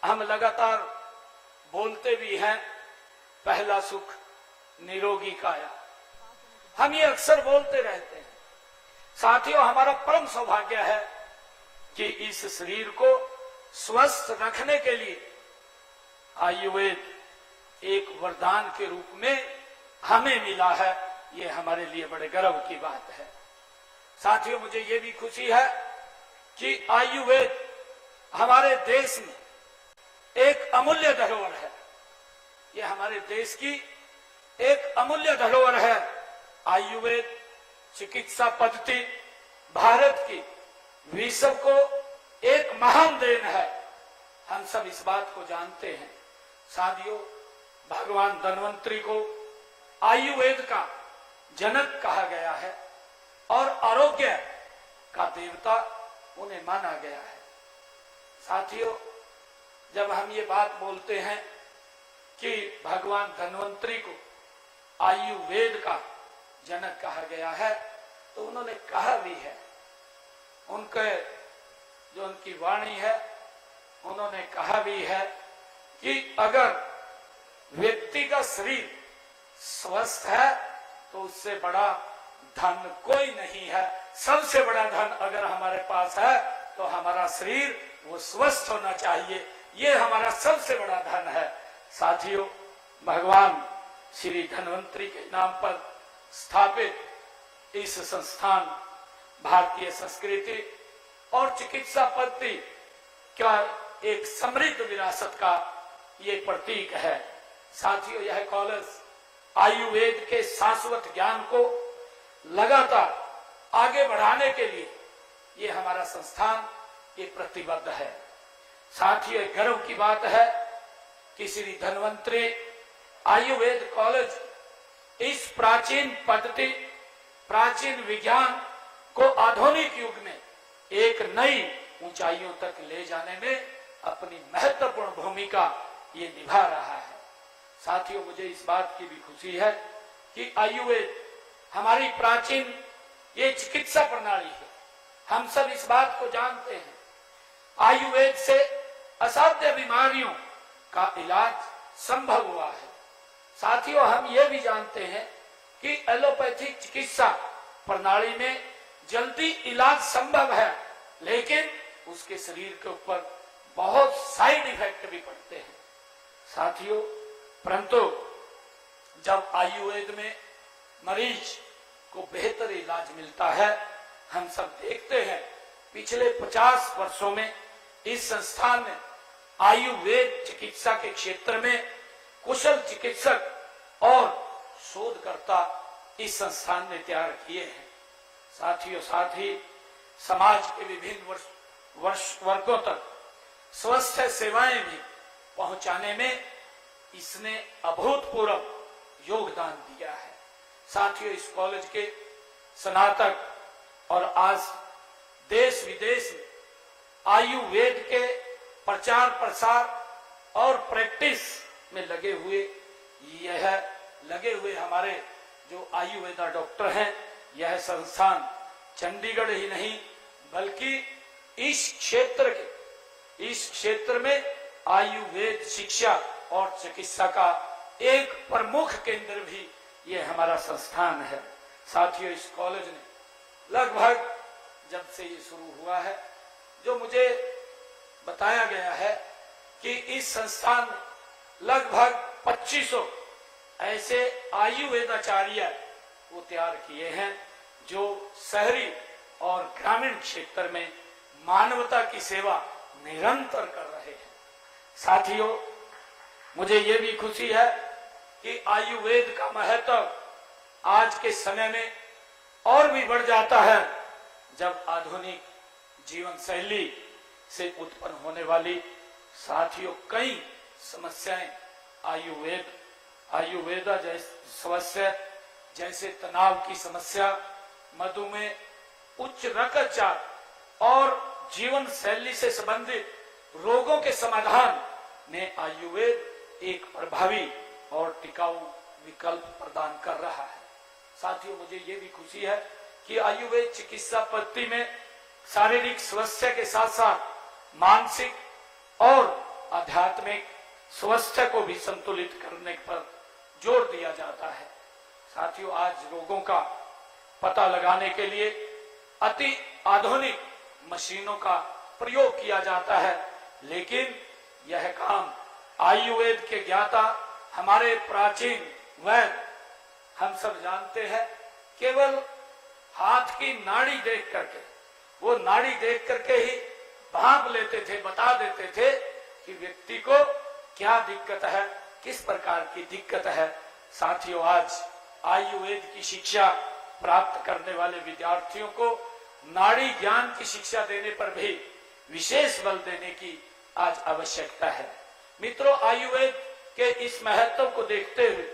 हम लगातार बोलते भी हैं, पहला सुख निरोगी काया। हम ये अक्सर बोलते रहते हैं। साथियों, हमारा परम सौभाग्य है कि इस शरीर को स्वस्थ रखने के लिए आयुर्वेद एक वरदान के रूप में हमें मिला है। ये हमारे लिए बड़े गर्व की बात है। साथियों, मुझे ये भी खुशी है कि आयुर्वेद हमारे देश में एक अमूल्य धरोहर है। ये हमारे देश की एक अमूल्य धरोहर है। आयुर्वेद चिकित्सा पद्धति भारत की विश्व को एक महान देन है। हम सब इस बात को जानते हैं। साथियों, भगवान धन्वंतरी को आयुर्वेद का जनक कहा गया है और आरोग्य का देवता उन्हें माना गया है। साथियों, जब हम ये बात बोलते हैं कि भगवान धन्वंतरी को आयुर्वेद का जनक कहा गया है, तो उन्होंने कहा भी है। उनकी वाणी है, उन्होंने कहा भी है कि अगर व्यक्ति का शरीर स्वस्थ है तो उससे बड़ा धन कोई नहीं है। सबसे बड़ा धन अगर हमारे पास है तो हमारा शरीर वो स्वस्थ होना चाहिए। ये हमारा सबसे बड़ा धन है। साथियों, भगवान श्री धन्वंतरी के नाम पर स्थापित इस संस्थान भारतीय संस्कृति और चिकित्सा पद्धति का एक समृद्ध विरासत का ये प्रतीक है। साथियों, यह कॉलेज आयुर्वेद के शाश्वत ज्ञान को लगातार आगे बढ़ाने के लिए ये हमारा संस्थान ये प्रतिबद्ध है। साथियों, गर्व की बात है कि श्री धन्वंतरी आयुर्वेद कॉलेज इस प्राचीन पद्धति, प्राचीन विज्ञान को आधुनिक युग में एक नई ऊंचाइयों तक ले जाने में अपनी महत्वपूर्ण भूमिका ये निभा रहा है। साथियों, मुझे इस बात की भी खुशी है कि आयुर्वेद हमारी प्राचीन ये चिकित्सा प्रणाली है। हम सब इस बात को जानते हैं। आयुर्वेद से असाध्य बीमारियों का इलाज संभव हुआ है। साथियों, हम ये भी जानते हैं कि एलोपैथिक चिकित्सा प्रणाली में जल्दी इलाज संभव है, लेकिन उसके शरीर के ऊपर बहुत साइड इफेक्ट भी पड़ते हैं। साथियों, परंतु जब आयुर्वेद में मरीज को बेहतर इलाज मिलता है, हम सब देखते हैं पिछले 50 वर्षों में इस संस्थान ने आयुर्वेद चिकित्सा के क्षेत्र में कुशल चिकित्सक और शोधकर्ता इस संस्थान ने तैयार किए हैं। साथियों, साथ ही समाज के विभिन्न वर्गों तक स्वास्थ्य सेवाएं भी पहुंचाने में इसने अभूतपूर्व योगदान दिया है। साथियों, इस कॉलेज के स्नातक और आज देश विदेश में आयुर्वेद के प्रचार प्रसार और प्रैक्टिस में लगे हुए हमारे जो आयुर्वेदा डॉक्टर हैं, यह संस्थान चंडीगढ़ ही नहीं बल्कि इस क्षेत्र में आयुर्वेद शिक्षा और चिकित्सा का एक प्रमुख केंद्र भी यह हमारा संस्थान है। साथियों, इस कॉलेज ने लगभग जब से ये शुरू हुआ है, जो मुझे बताया गया है कि इस संस्थान में लगभग 2500 ऐसे आयुर्वेदाचार्य वो तैयार किए हैं जो शहरी और ग्रामीण क्षेत्र में मानवता की सेवा निरंतर कर रहे हैं। साथियों, मुझे ये भी खुशी है कि आयुर्वेद का महत्व आज के समय में और भी बढ़ जाता है, जब आधुनिक जीवन शैली से उत्पन्न होने वाली साथियों कई समस्याएं आयुर्वेदा जैसी समस्या जैसे तनाव की समस्या, मधुमेह, उच्च रक्तचाप और जीवन शैली से संबंधित रोगों के समाधान में आयुर्वेद एक प्रभावी और टिकाऊ विकल्प प्रदान कर रहा है। साथियों, मुझे ये भी खुशी है कि आयुर्वेद चिकित्सा पद्धति में शारीरिक स्वास्थ्य के साथ साथ मानसिक और आध्यात्मिक स्वास्थ्य को भी संतुलित करने पर जोर दिया जाता है। साथियों, आज रोगों का पता लगाने के लिए अति आधुनिक मशीनों का प्रयोग किया जाता है, लेकिन यह काम आयुर्वेद के ज्ञाता हमारे प्राचीन वैद्य हम सब जानते हैं, केवल हाथ की नाड़ी देख करके, वो नाड़ी देख करके ही भांप लेते थे, बता देते थे कि व्यक्ति को क्या दिक्कत है, किस प्रकार की दिक्कत है। साथियों, आज आयुर्वेद की शिक्षा प्राप्त करने वाले विद्यार्थियों को नाड़ी ज्ञान की शिक्षा देने पर भी विशेष बल देने की आज आवश्यकता है। मित्रों, आयुर्वेद के इस महत्व को देखते हुए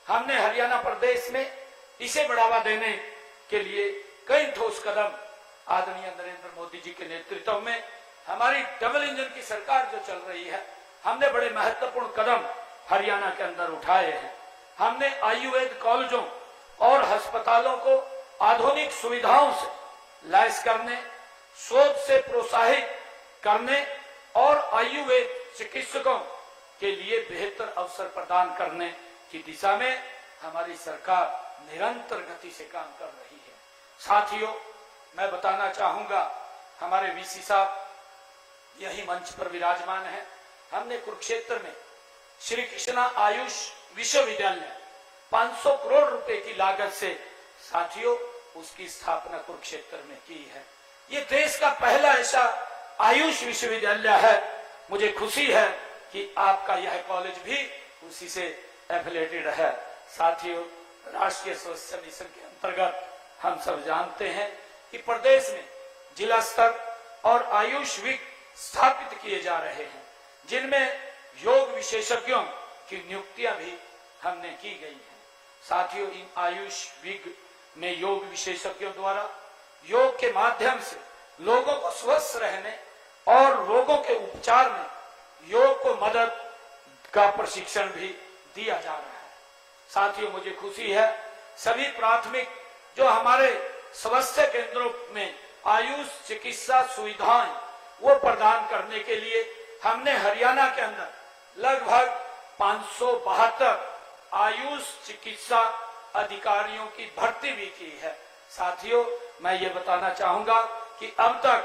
हमने हरियाणा प्रदेश में इसे बढ़ावा देने के लिए कई ठोस कदम आदरणीय नरेंद्र मोदी जी के नेतृत्व में हमारी डबल इंजन की सरकार जो चल रही है, हमने बड़े महत्वपूर्ण कदम हरियाणा के अंदर उठाए हैं। हमने आयुर्वेद कॉलेजों और अस्पतालों को आधुनिक सुविधाओं से लैस करने, शोध से प्रोत्साहित करने और आयुर्वेद चिकित्सकों के लिए बेहतर अवसर प्रदान करने की दिशा में हमारी सरकार निरंतर गति से काम कर रही है। साथियों, मैं बताना चाहूंगा, हमारे वीसी साहब यही मंच पर विराजमान है। हमने कुरुक्षेत्र में श्री कृष्णा आयुष विश्वविद्यालय 500 करोड़ रुपए की लागत से साथियों उसकी स्थापना कुरुक्षेत्र में की है। ये देश का पहला ऐसा आयुष विश्वविद्यालय है। मुझे खुशी है कि आपका यह कॉलेज भी उसी से एफिलेटेड है। साथियों, राष्ट्रीय स्वास्थ्य मिशन के अंतर्गत हम सब जानते हैं कि प्रदेश में जिला स्तर और आयुष विग स्थापित किए जा रहे हैं, जिनमें योग विशेषज्ञों की नियुक्तियां भी हमने की गई हैं। साथियों, इन आयुष विग में योग विशेषज्ञों द्वारा योग के माध्यम से लोगों को स्वस्थ रहने और रोगों के उपचार में योग को मदद का प्रशिक्षण भी दिया जा रहा है। साथियों, मुझे खुशी है सभी प्राथमिक जो हमारे स्वास्थ्य केंद्रों में आयुष चिकित्सा सुविधाएं वो प्रदान करने के लिए हमने हरियाणा के अंदर लगभग 572 आयुष चिकित्सा अधिकारियों की भर्ती भी की है। साथियों, मैं ये बताना चाहूंगा कि अब तक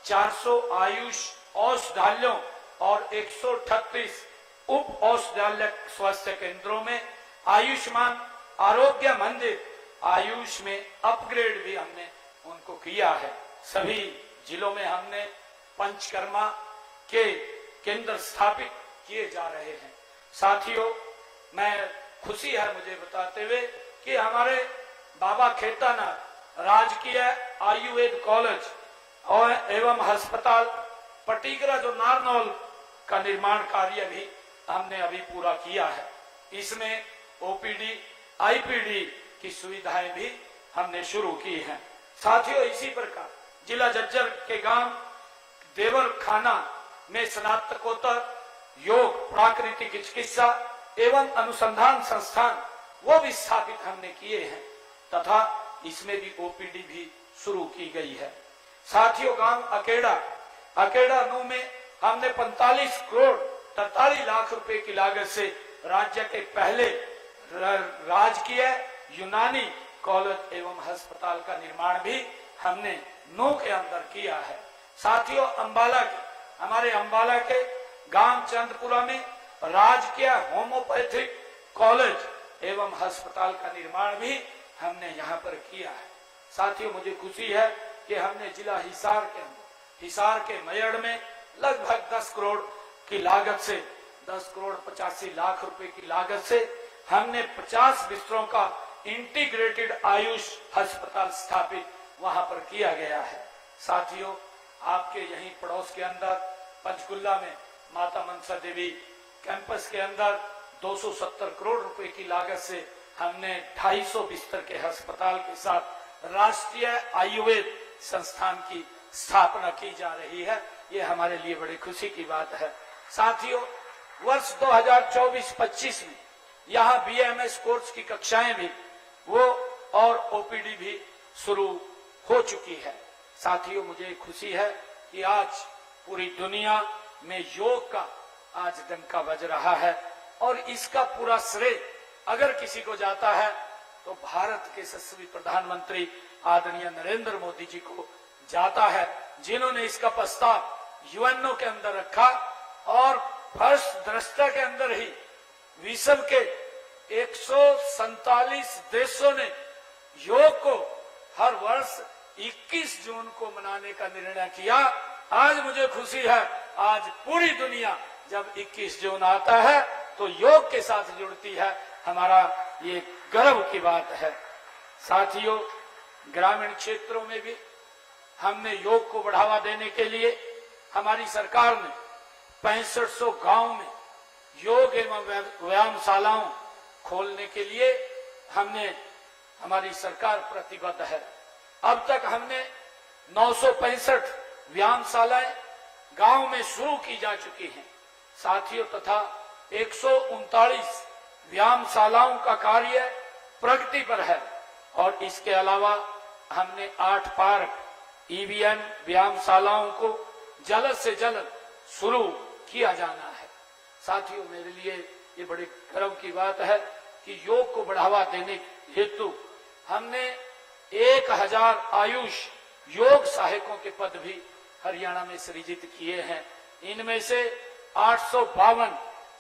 400 आयुष औषधालयों और 138 उप औषधालय स्वास्थ्य केंद्रों में आयुष्मान आरोग्य मंदिर आयुष में अपग्रेड भी हमने उनको किया है। सभी जिलों में हमने पंचकर्मा के केंद्र स्थापित किए जा रहे हैं। साथियों, मैं खुशी है मुझे बताते हुए कि हमारे बाबा खेतानाथ राजकीय आयुर्वेद कॉलेज और एवं अस्पताल पटीगरा जो नारनौल का निर्माण कार्य भी हमने अभी पूरा किया है। इसमें ओपीडी आईपीडी की सुविधाएं भी हमने शुरू की हैं। साथियों, इसी प्रकार जिला झज्जर के गांव देवर खाना में स्नातकोत्तर योग प्राकृतिक चिकित्सा एवं अनुसंधान संस्थान वो भी स्थापित हमने किए हैं तथा इसमें भी ओपीडी भी शुरू की गई है। साथियों, गांव अकेड़ा नू में हमने 45 करोड़ 43 लाख रुपए की लागत से राज्य के पहले राजकीय यूनानी कॉलेज एवं अस्पताल का निर्माण भी हमने नू के अंदर किया है। साथियों, हमारे अंबाला के गांव चंदपुरा में राजकीय होम्योपैथिक कॉलेज एवं अस्पताल का निर्माण भी हमने यहाँ पर किया है। साथियों, मुझे खुशी है कि हमने जिला हिसार के मयड़ में लगभग 10 करोड़ की लागत से 10 करोड़ 85 लाख रुपए की लागत से हमने 50 बिस्तरों का इंटीग्रेटेड आयुष अस्पताल स्थापित वहां पर किया गया है। साथियों, आपके यहीं पड़ोस के अंदर पंचकुला में माता मनसा देवी कैंपस के अंदर 270 करोड़ रुपए की लागत से हमने 250 बिस्तर के अस्पताल के साथ राष्ट्रीय आयुर्वेद संस्थान की स्थापना की जा रही है। ये हमारे लिए बड़ी खुशी की बात है। साथियों, वर्ष 2024-25 में यहाँ बीएमएस कोर्स की कक्षाएं भी वो और ओपीडी भी शुरू हो चुकी है। साथियों, मुझे खुशी है कि आज पूरी दुनिया में योग का आज डंका बज रहा है। और इसका पूरा श्रेय अगर किसी को जाता है तो भारत के यशस्वी प्रधानमंत्री आदरणीय नरेंद्र मोदी जी को जाता है, जिन्होंने इसका प्रस्ताव यूएनओ के अंदर रखा और फर्स्ट दृष्टा के अंदर ही विश्व के 147 देशों ने योग को हर वर्ष 21 जून को मनाने का निर्णय किया। आज मुझे खुशी है, आज पूरी दुनिया जब 21 जून आता है तो योग के साथ जुड़ती है। हमारा ये गर्व की बात है। साथियों, ग्रामीण क्षेत्रों में भी हमने योग को बढ़ावा देने के लिए हमारी सरकार ने 6500 गांव में योग एवं व्यायामशालाओं खोलने के लिए हमारी सरकार प्रतिबद्ध है। अब तक हमने 965 व्यायामशालाएं गांव में शुरू की जा चुकी हैं साथियों, तथा 139 व्यायामशालाओं का कार्य प्रगति पर है। और इसके अलावा हमने 8 पार्क ईवीएम व्यायामशालाओं को जल्द से जल्द शुरू किया जाना है। साथियों, मेरे लिए ये बड़े गर्व की बात है कि योग को बढ़ावा देने हेतु हमने 1000 आयुष योग सहायकों के पद भी हरियाणा में सृजित किए हैं। इनमें से 852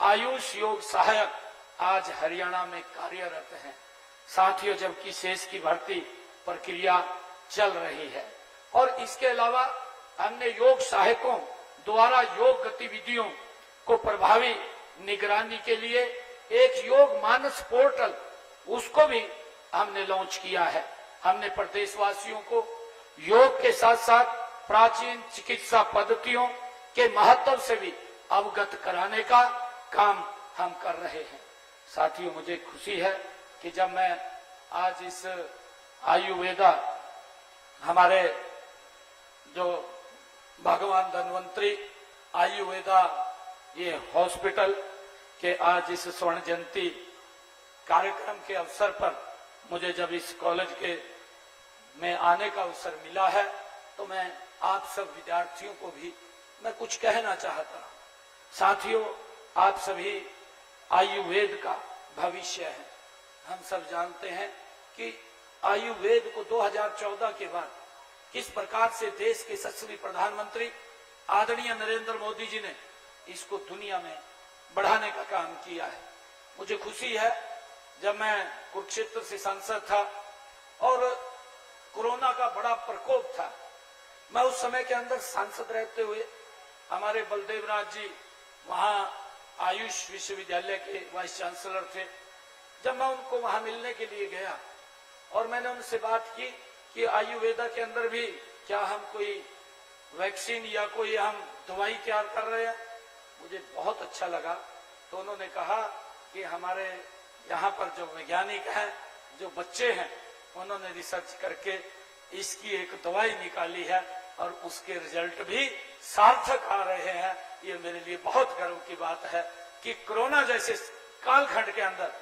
आयुष योग सहायक आज हरियाणा में कार्यरत हैं साथियों, जबकि शेष की भर्ती प्रक्रिया चल रही है। और इसके अलावा हमने योग सहायकों द्वारा योग गतिविधियों को प्रभावी निगरानी के लिए एक योग मानस पोर्टल उसको भी हमने लॉन्च किया है। हमने प्रदेशवासियों को योग के साथ साथ प्राचीन चिकित्सा पद्धतियों के महत्व से भी अवगत कराने का काम हम कर रहे हैं। साथियों, मुझे खुशी है कि जब मैं आज इस आयुर्वेदा हमारे जो भगवान धन्वंतरी आयुर्वेदा ये हॉस्पिटल के आज इस स्वर्ण जयंती कार्यक्रम के अवसर पर मुझे जब इस कॉलेज के में आने का अवसर मिला है तो मैं आप सब विद्यार्थियों को भी मैं कुछ कहना चाहता हूं। साथियों, आप सभी आयुर्वेद का भविष्य है। हम सब जानते हैं कि आयुर्वेद को 2014 के बाद किस प्रकार से देश के यशस्वी प्रधानमंत्री आदरणीय नरेंद्र मोदी जी ने इसको दुनिया में बढ़ाने का काम किया है। मुझे खुशी है, जब मैं कुरुक्षेत्र से सांसद था और कोरोना का बड़ा प्रकोप था, मैं उस समय के अंदर सांसद रहते हुए हमारे बलदेव राज जी वहां आयुष विश्वविद्यालय के वाइस चांसलर थे। जब मैं उनको वहां मिलने के लिए गया और मैंने उनसे बात की कि आयुर्वेदा के अंदर भी क्या हम कोई वैक्सीन या कोई हम दवाई तैयार कर रहे हैं, मुझे बहुत अच्छा लगा। तो उन्होंने कहा कि हमारे यहाँ पर जो वैज्ञानिक हैं, जो बच्चे हैं, उन्होंने रिसर्च करके इसकी एक दवाई निकाली है और उसके रिजल्ट भी सार्थक आ रहे हैं। ये मेरे लिए बहुत गर्व की बात है कि कोरोना जैसे कालखंड के अंदर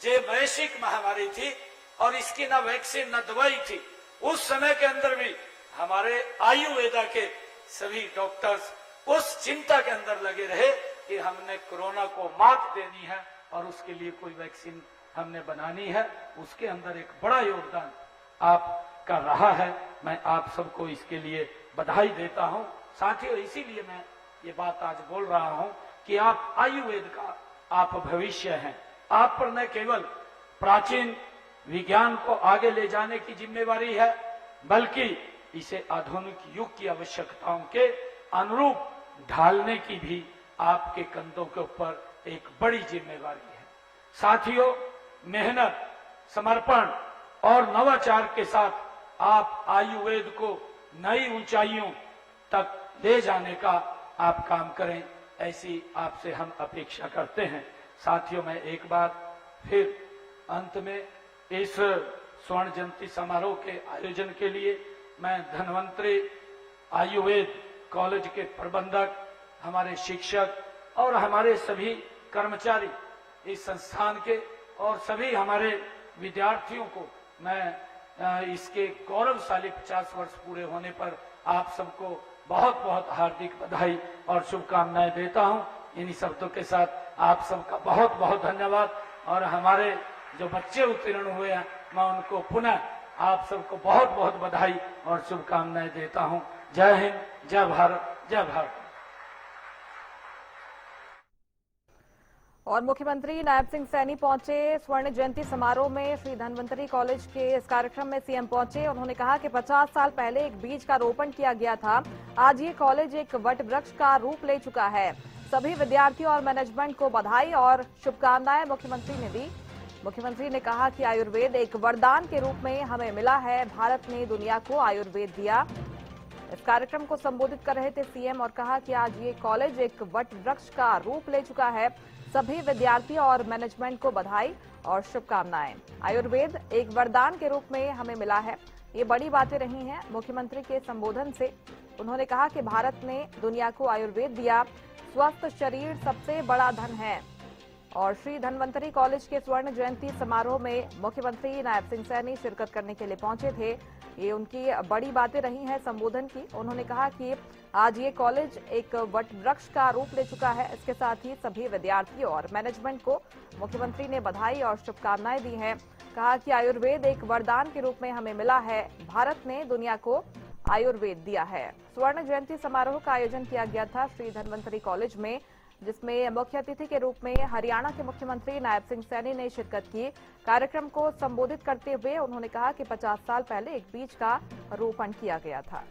जो वैश्विक महामारी थी और इसकी ना वैक्सीन ना दवाई थी, उस समय के अंदर भी हमारे आयुर्वेदा के सभी डॉक्टर्स उस चिंता के अंदर लगे रहे कि हमने कोरोना को मात देनी है और उसके लिए कोई वैक्सीन हमने बनानी है। उसके अंदर एक बड़ा योगदान आपका रहा है। मैं आप सबको इसके लिए बधाई देता हूं। साथियों, इसीलिए मैं ये बात आज बोल रहा हूं कि आप आयुर्वेद का आप भविष्य हैं। आप पर न केवल प्राचीन विज्ञान को आगे ले जाने की जिम्मेवारी है, बल्कि इसे आधुनिक युग की आवश्यकताओं के अनुरूप ढालने की भी आपके कंधों के ऊपर एक बड़ी जिम्मेवारी है। साथियों, मेहनत, समर्पण और नवाचार के साथ आप आयुर्वेद को नई ऊंचाइयों तक ले जाने का आप काम करें, ऐसी आपसे हम अपेक्षा करते हैं। साथियों, मैं एक बार फिर अंत में इस स्वर्ण जयंती समारोह के आयोजन के लिए मैं धन्वंतरी आयुर्वेद कॉलेज के प्रबंधक, हमारे शिक्षक और हमारे सभी कर्मचारी इस संस्थान के और सभी हमारे विद्यार्थियों को मैं इसके गौरवशाली 50 वर्ष पूरे होने पर आप सबको बहुत बहुत हार्दिक बधाई और शुभकामनाएं देता हूं। इन्हीं शब्दों के साथ आप सबका बहुत बहुत धन्यवाद। और हमारे जो बच्चे उत्तीर्ण हुए हैं, मैं उनको पुनः आप सबको बहुत बहुत बधाई और शुभकामनाएं देता हूं। जय हिंद, जय भारत, जय भारत। और मुख्यमंत्री नायब सिंह सैनी पहुंचे स्वर्ण जयंती समारोह में। श्री धन्वंतरी कॉलेज के इस कार्यक्रम में सीएम पहुंचे। उन्होंने कहा कि 50 साल पहले एक बीज का रोपण किया गया था। आज ये कॉलेज एक वट वृक्ष का रूप ले चुका है। सभी विद्यार्थियों और मैनेजमेंट को बधाई और शुभकामनाएं मुख्यमंत्री ने दी। मुख्यमंत्री ने कहा कि आयुर्वेद एक वरदान के रूप में हमें मिला है। भारत ने दुनिया को आयुर्वेद दिया। इस कार्यक्रम को संबोधित कर रहे थे सीएम और कहा कि आज ये कॉलेज एक वट वृक्ष का रूप ले चुका है। सभी विद्यार्थियों और मैनेजमेंट को बधाई और शुभकामनाएं। आयुर्वेद एक वरदान के रूप में हमें मिला है। ये बड़ी बातें रही हैं मुख्यमंत्री के संबोधन से। उन्होंने कहा कि भारत ने दुनिया को आयुर्वेद दिया। स्वस्थ शरीर सबसे बड़ा धन है। और श्री धन्वंतरी कॉलेज के स्वर्ण जयंती समारोह में मुख्यमंत्री नायब सिंह सैनी शिरकत करने के लिए पहुंचे थे। ये उनकी बड़ी बातें रही हैं संबोधन की। उन्होंने कहा कि आज ये कॉलेज एक वट वृक्ष का रूप ले चुका है। इसके साथ ही सभी विद्यार्थियों और मैनेजमेंट को मुख्यमंत्री ने बधाई और शुभकामनाएं दी हैं। कहा कि आयुर्वेद एक वरदान के रूप में हमें मिला है। भारत ने दुनिया को आयुर्वेद दिया है। स्वर्ण जयंती समारोह का आयोजन किया गया था श्री धन्वंतरी कॉलेज में, जिसमें मुख्य अतिथि के रूप में हरियाणा के मुख्यमंत्री नायब सिंह सैनी ने शिरकत की। कार्यक्रम को संबोधित करते हुए उन्होंने कहा कि 50 साल पहले एक बीज का रोपण किया गया था।